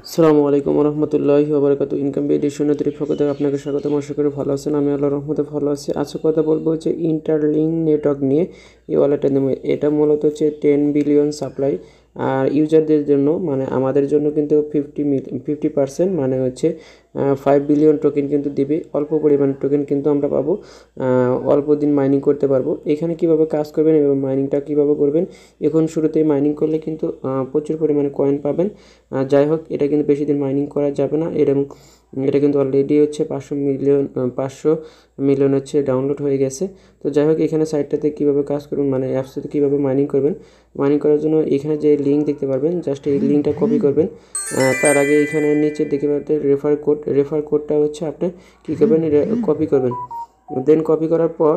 আসসালামু আলাইকুম রহমতুল্লাহি ওবরাকাতু। ইনকাম এডিশন পক্ষ থেকে আপনাকে স্বাগতম। আশা করি ভালো আছেন। আমি আল্লাহর রহমতে ভালো আছি। আজকে কথা বলবো হচ্ছে ইন্টারলিঙ্ক নেটওয়ার্ক নিয়ে। এই ওয়ালেটের নামে এটা মূলত হচ্ছে 10 বিলিয়ন সাপ্লাই, আর ইউজারদের জন্য মানে আমাদের জন্য কিন্তু 50% মানে হচ্ছে 5 বিলিয়ন টোকেন কিন্তু দিবে। অল্প পরিমাণ টোকেন কিন্তু আমরা পাবো, অল্প দিন মাইনিং করতে পারবো। এখানে কিভাবে কাজ করবেন এবং মাইনিংটা কিভাবে করবেন, এখন শুরুতেই মাইনিং করলে কিন্তু প্রচুর পরিমাণে কয়েন পাবেন। যাই হোক, এটা কিন্তু বেশি দিন মাইনিং করা যাবে না। এরকম এটা কিন্তু অলরেডি হচ্ছে 500 মিলিয়ন হচ্ছে ডাউনলোড হয়ে গেছে। তো যাই হোক, এখানে সাইটটাতে কীভাবে কাজ করবেন মানে অ্যাপসটাতে কীভাবে মাইনিং করবেন, মাইনিং করার জন্য এখানে যে লিঙ্ক দেখতে পারবেন, জাস্ট এই লিঙ্কটা কপি করবেন। তার আগে এখানে নিচে দেখতে পাবেন রেফার কোডটা হচ্ছে আপনি কী করবেন, কপি করবেন। দেন কপি করার পর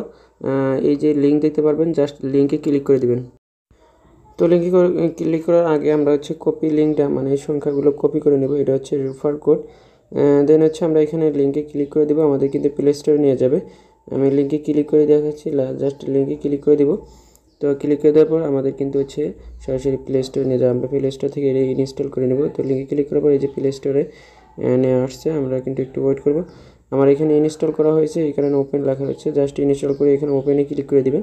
এই যে লিঙ্ক দেখতে পারবেন, জাস্ট লিঙ্কে ক্লিক করে দেবেন। তো লিঙ্কে ক্লিক করার আগে আমরা হচ্ছে কপি লিঙ্কটা মানে এই সংখ্যাগুলো কপি করে নেব। এটা হচ্ছে রেফার কোড। দেন হচ্ছে আমরা এখানে লিঙ্কে ক্লিক করে দেবো, আমাদের কিন্তু প্লে স্টোরে নিয়ে যাবে। আমি লিঙ্কে ক্লিক করে দেখাচ্ছি, জাস্ট লিঙ্কে ক্লিক করে দেবো। তো ক্লিক করে দেওয়ার পর আমাদের কিন্তু হচ্ছে সরাসরি প্লে স্টোরে নিয়ে যাবে। আমরা প্লে স্টোর থেকে এটা ইনস্টল করে নেব। তো লিঙ্কে ক্লিক করার পর এই যে প্লে স্টোরে নিয়ে আসছে, আমরা কিন্তু একটু ওয়েট করব। আমার এখানে ইনস্টল করা হয়েছে, এই কারণে ওপেন লেখা হচ্ছে। জাস্ট ইনস্টল করে এখানে ওপেনে ক্লিক করে দেবেন।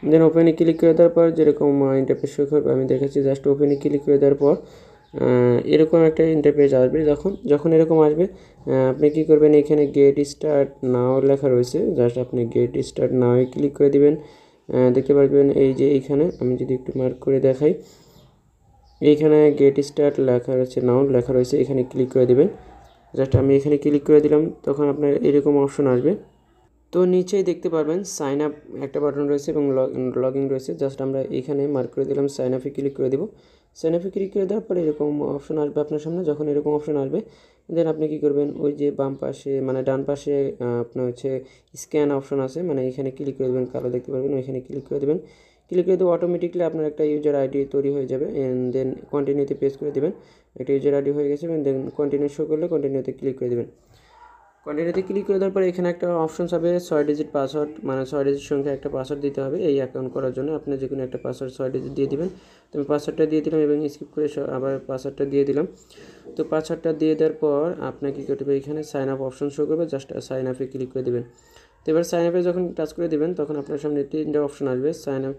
দেন ওপেনে ক্লিক করে দেওয়ার পর যেরকম ইন্টারফেস শো করবে আমি দেখাচ্ছি। জাস্ট ওপেনে ক্লিক করে দেওয়ার পর এরকম একটা ইন্টারফেস আসবে। যখন এরকম আসবে, আপনি কী করবেন, এখানে গেট স্টার্ট নাও লেখা রয়েছে, জাস্ট আপনি গেট স্টার্ট নাওয়ে ক্লিক করে দিবেন। দেখতে পারবেন এই যে এইখানে আমি যদি একটু মার্ক করে দেখাই, এইখানে গেট স্টার্ট লেখা রয়েছে, নাও লেখা রয়েছে, এখানে ক্লিক করে দেবেন। জাস্ট আমি এখানে ক্লিক করে দিলাম, তখন আপনার এরকম অপশন আসবে। তো নিচেই দেখতে পারবেন সাইন আপ একটা বাটন রয়েছে এবং লগ ইন রয়েছে। জাস্ট আমরা এখানে মার্ক করে দিলাম, সাইন আপে ক্লিক করে দেবো। সাইন আপে ক্লিক করে দেওয়ার পরে এরকম অপশন আসবে আপনার সামনে। যখন এরকম অপশন আসবে, দেন আপনি কী করবেন, ওই যে বাম পাশে মানে ডান পাশে আপনার হচ্ছে স্ক্যান অপশন আছে, মানে এখানে ক্লিক করে দেবেন, কালো দেখতে পারবেন, ওইখানে ক্লিক করে দেবেন। ক্লিক করে দেবো, অটোমেটিকলি আপনার একটা ইউজার আইডি তৈরি হয়ে যাবে। দেন কন্টিনিউতে প্রেস করে দেবেন, একটা ইউজার আইডি হয়ে গেছে। দেন কন্টিনিউ শো করলে কন্টিনিউতে ক্লিক করে দেবেন। কন্টিনিউতে ক্লিক করে দেওয়ার পরে এখানে একটা অপশন হবে 6 ডিজিট পাসওয়ার্ড, মানে 6 ডিজিট সংখ্যা একটা পাসওয়ার্ড দিতে হবে এই অ্যাকাউন্ট করার জন্য। আপনি যে কোনো একটা পাসওয়ার্ড 6 ডিজিট দিয়ে দিবেন। তো আমি পাসওয়ার্ডটা দিয়ে দিলাম এবং স্কিপ করে আবার পাসওয়ার্ডটা দিয়ে দিলাম। তো পাসওয়ার্ডটা দিয়ে দেওয়ার পর আপনার কী করতে হবে, এখানে সাইন আপ অপশন শো করবে, জাস্ট সাইন আপে ক্লিক করে দেবেন। তো এবার সাইন আপে যখন টাচ করে দেবেন, তখন আপনার সামনে 3টা অপশন আসবে, sign up,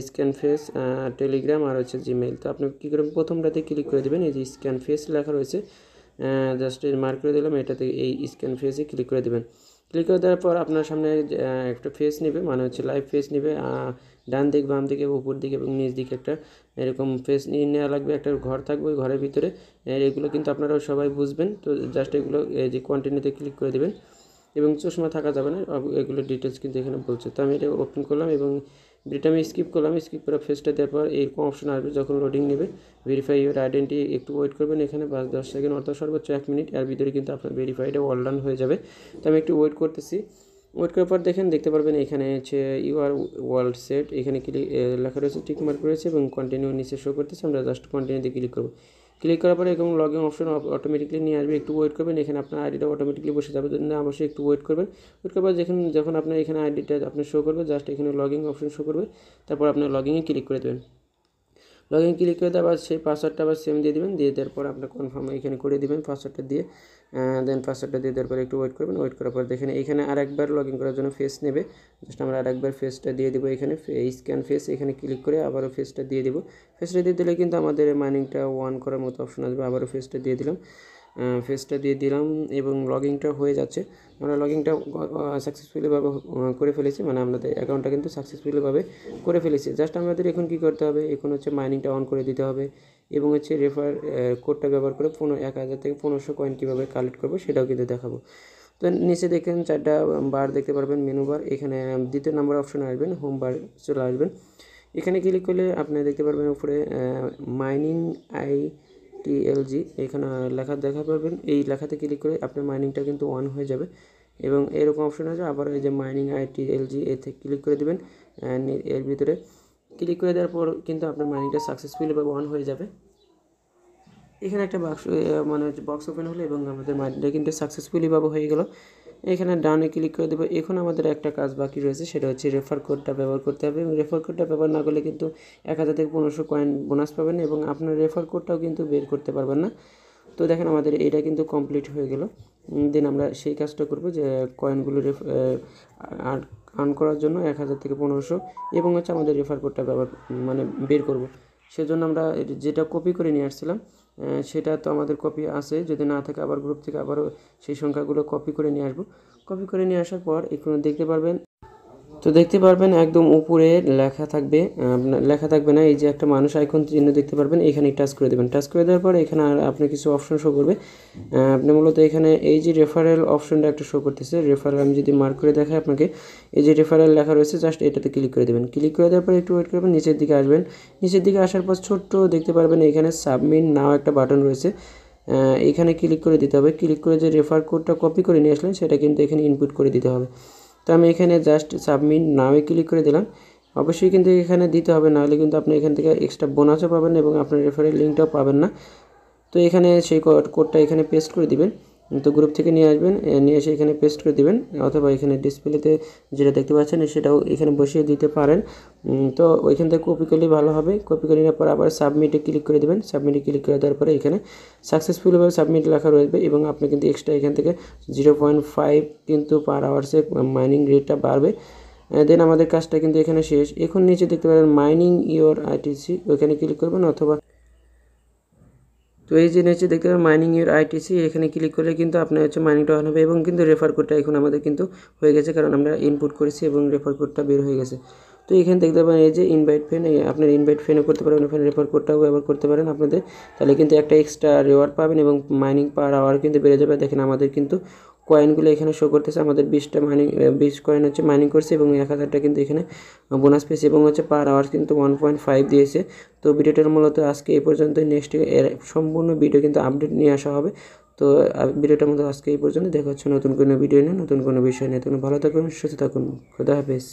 scan face, Telegram আর হচ্ছে জিমেইল। তো আপনি কী করবেন, প্রথমটাতে ক্লিক করে দেবেন, এই যে স্ক্যান ফেস লেখা রয়েছে, জাস্ট মার্ক করে দিলাম, এটাতে এই স্ক্যান ফেসে ক্লিক করে দেবেন। ক্লিক করে দেওয়ার পর আপনার সামনে একটা ফেস নেবে, মানে হচ্ছে লাইভ ফেস নেবে। ডান দিক, বাম দিকে, উপর দিকে এবং নিচ দিকে একটা এরকম ফেস নিয়ে নেওয়া লাগবে। একটা ঘর থাকবে, ওই ঘরের ভিতরে এগুলো কিন্তু আপনারা সবাই বুঝবেন। তো জাস্ট এগুলো এই যে কন্টিনিউতে ক্লিক করে দেবেন এবং চশমা থাকা যাবে না, এগুলো ডিটেলস কিন্তু এখানে বলছে। তো আমি এটা ওপেন করলাম এবং এটা আমি স্কিপ করলাম। স্কিপ করে ফেসটা দেওয়ার পর এরকম অপশন আসবে, যখন লোডিং নেবে ভেরিফাই ইউর আইডেন্টি, একটু ওয়েট করবেন এখানে 5-10 সেকেন্ড অর্থাৎ সর্বোচ্চ 1 মিনিট। এর ভিতরে কিন্তু আপনার ভেরিফাইডে অল ডান হয়ে যাবে। তো আমি একটু ওয়েট করতেছি। ওয়েট করার পর দেখতে পারবেন এখানে হচ্ছে ইউ আর ওয়ার্ল্ড সেট, এখানে লেখা রয়েছে, টিক মার্ক রয়েছে এবং কন্টিনিউ নিচে শো করতেছে। আমরা জাস্ট কন্টিনিউতে ক্লিক করবো। ক্লিক করার পরে এরকম লগ ইন অপশন অটোমেটিকলি নিয়ে আসবে, একটু ওয়েট করবেন। এখানে আপনার আইডিটা অটোমেটিকলি বসে যাবে, জন্য অবশ্যই একটু ওয়েট করবেন। ওয়েট করার পর যখন আপনার এখানে আইডিটা আপনার শো করবে, জাস্ট এখানে লগ ইন অপশন শো করবে, তারপর আপনার লগ ইনে ক্লিক করে দেবেন। লগ ইন ক্লিক করে দেওয়ার সেই পাসওয়ার্ডটা আবার সেম দিয়ে দেবেন। দিয়ে দেওয়ার পর আপনার কনফার্ম এখানে করে দেবেন পাসওয়ার্ডটা দিয়ে। দেন পাসওয়ার্ডটা দিয়ে দেওয়ার পর একটু ওয়েট করবেন। ওয়েট করার পর দেখেন এখানে আরেকবার লগ ইন করার জন্য ফেস নেবে, জাস্ট আমরা আরেকবার ফেসটা দিয়ে দেবো। এখানে স্ক্যান ফেস, এখানে ক্লিক করে আবারও ফেসটা দিয়ে দেবো। ফেসটা দিয়ে দিলে কিন্তু আমাদের মাইনিংটা অন করার মতো অপশন আসবে। আবারও ফেসটা দিয়ে দিলাম, এবং লগইনটা হয়ে যাচ্ছে। আমরা লগইনটা সাকসেসফুলিভাবে করে ফেলেছি, মানে আমাদের অ্যাকাউন্টটা কিন্তু সাকসেসফুলিভাবে করে ফেলেছি। জাস্ট আমাদের এখন কী করতে হবে, এখন হচ্ছে মাইনিংটা অন করে দিতে হবে এবং হচ্ছে রেফার কোডটা ব্যবহার করে 1000 থেকে 1500 কয়েন কীভাবে কালেক্ট করবো সেটাও কিন্তু দেখাবো। তো নিচে দেখেন 4টা বার দেখতে পারবেন, মেনু বার। এখানে দ্বিতীয় নাম্বার অপশনে আসবেন, হোম বার চলে আসবেন। এখানে ক্লিক করলে আপনি দেখতে পারবেন উপরে মাইনিং টিএলজি এখানে লেখা দেখা পাবেন। এই লেখাতে ক্লিক করে আপনার মাইনিংটা কিন্তু অন হয়ে যাবে এবং এরকম অপশন আছে। আবার এই যে মাইনিং আইটিএলজি এতে ক্লিক করে দেবেন। এর ভিতরে ক্লিক করে দেওয়ার পর কিন্তু আপনার মাইনিংটা সাকসেসফুলিভাবে অন হয়ে যাবে। এখানে একটা বক্স ওপেন হলো এবং আমাদের মাইনিংটা কিন্তু সাকসেসফুলিভাবে হয়ে গেল। এখানে ডানে ক্লিক করে দেবো। এখন আমাদের একটা কাজ বাকি রয়েছে, সেটা হচ্ছে রেফার কোডটা ব্যবহার করতে হবে এবং রেফার কোডটা ব্যবহার না করলে কিন্তু 1000 থেকে 1500 কয়েন বোনাস পাবেন এবং আপনার রেফার কোডটাও কিন্তু বের করতে পারবেন না। তো দেখেন আমাদের এটা কিন্তু কমপ্লিট হয়ে গেল। দেন আমরা সেই কাজটা করব যে কয়েনগুলো আর্ন করার জন্য 1000 থেকে 1500 এবং হচ্ছে আমাদের রেফার কোডটা মানে বের করব। সেজন্য আমরা যেটা কপি করে নিয়ে আসছিলাম সেটা তো আমাদের কপি আছে, যদি না থাকে আবার গ্রুপ থেকে আবারও সেই সংখ্যাগুলো কপি করে নিয়ে আসবো। কপি করে নিয়ে আসার পর এখানে দেখতে পারবেন একদম উপরে লেখা থাকবে, লেখা থাকবে না, এই যে একটা মানুষ আইকন চিহ্ন দেখতে পারবেন, এখানে টাচ করে দেবেন। টাচ করে দেওয়ার পর এখানে আর আপনার কিছু অপশন শো করবে। আপনি মূলত এখানে এই যে রেফারেল অপশনটা একটা শো করতেছে, রেফারেল আমি যদি মার্ক করে দেখাই আপনাকে, এই যে রেফারেল লেখা রয়েছে জাস্ট এটাতে ক্লিক করে দেবেন। ক্লিক করে দেওয়ার পর একটু ওয়েট করবেন, নিচের দিকে আসবেন। নিচের দিকে আসার পর ছোট্ট দেখতে পারবেন এখানে সাবমিট নাও একটা বাটন রয়েছে, এখানে ক্লিক করে দিতে হবে। ক্লিক করে যে রেফার কোডটা কপি করে নিয়ে আসলেন সেটা কিন্তু এখানে ইনপুট করে দিতে হবে। তো আমি এখানে জাস্ট সাবমিট নাওয়ে ক্লিক করে দিলাম। অবশ্যই কিন্তু এখানে দিতে হবে, নাহলে কিন্তু আপনি এখান থেকে এক্সট্রা বোনাসও পাবেন এবং আপনার রেফারেল লিঙ্কটাও পাবেন না। তো এখানে সেই কোডটা এখানে পেস্ট করে দিবেন। তো গ্রুপ থেকে নিয়ে আসবেন, নিয়ে এসে এখানে পেস্ট করে দিবেন, অথবা এখানে ডিসপ্লেতে যেটা দেখতে পাচ্ছেন সেটাও এখানে বসিয়ে দিতে পারেন। তো ওইখান থেকে কপি করলেই ভালো হবে। কপি করে নেওয়ার পর আবার সাবমিটে ক্লিক করে দেবেন। সাবমিটে ক্লিক করে দেওয়ার পরে এখানে সাকসেসফুলভাবে সাবমিট লেখা রয়েছে এবং আপনি কিন্তু এক্সট্রা এখান থেকে 0.5 কিন্তু পার আওয়ার্সে মাইনিং রেটটা বাড়বে। দেন আমাদের কাজটা কিন্তু এখানে শেষ। এখন নিচে দেখতে পারেন মাইনিং ইওর আইটিসি, ওইখানে ক্লিক করবেন, অথবা তো এই যে নিচে দেখতে পাবেন মাইনিং ইউর আইটিসি, এখানে ক্লিক করলে কিন্তু আপনার হচ্ছে মাইনিংটা অন হবে এবং কিন্তু রেফার কোডটা এখন আমাদের কিন্তু হয়ে গেছে, কারণ আমরা ইনপুট করেছি এবং রেফার কোডটা বের হয়ে গেছে। তো এখানে দেখতে পাবেন এই যে ইনভাইট ফ্রেন্ড, আপনার ইনভাইট ফ্রেন্ডও করতে পারেন, ওখানে রেফার কোডটাও ব্যবহার করতে পারেন আপনাদের, তাহলে কিন্তু একটা এক্সট্রা রিওয়ার্ড পাবেন এবং মাইনিং পার আওয়ার কিন্তু বেড়ে যাবে। দেখেন আমাদের কিন্তু কয়েনগুলো এখানে শো করতেছে, আমাদের 20 কয়েন হচ্ছে মাইনিং করছে এবং 1000টা কিন্তু এখানে বোনাস পেয়েছে এবং হচ্ছে পার আওয়ার কিন্তু 1.5 দিয়েছে। তো ভিডিওটার মূলত আজকে এই পর্যন্ত, নেক্সট এর সম্পূর্ণ ভিডিও কিন্তু আপডেট নিয়ে আসা হবে। তো ভিডিওটার মধ্যে আজকে এই পর্যন্ত, দেখা হচ্ছে নতুন কোনো ভিডিও নিয়ে, নতুন কোনো বিষয় নিয়ে। তখন ভালো থাকুন, সুস্থ থাকুন, খোদা হাফেজ।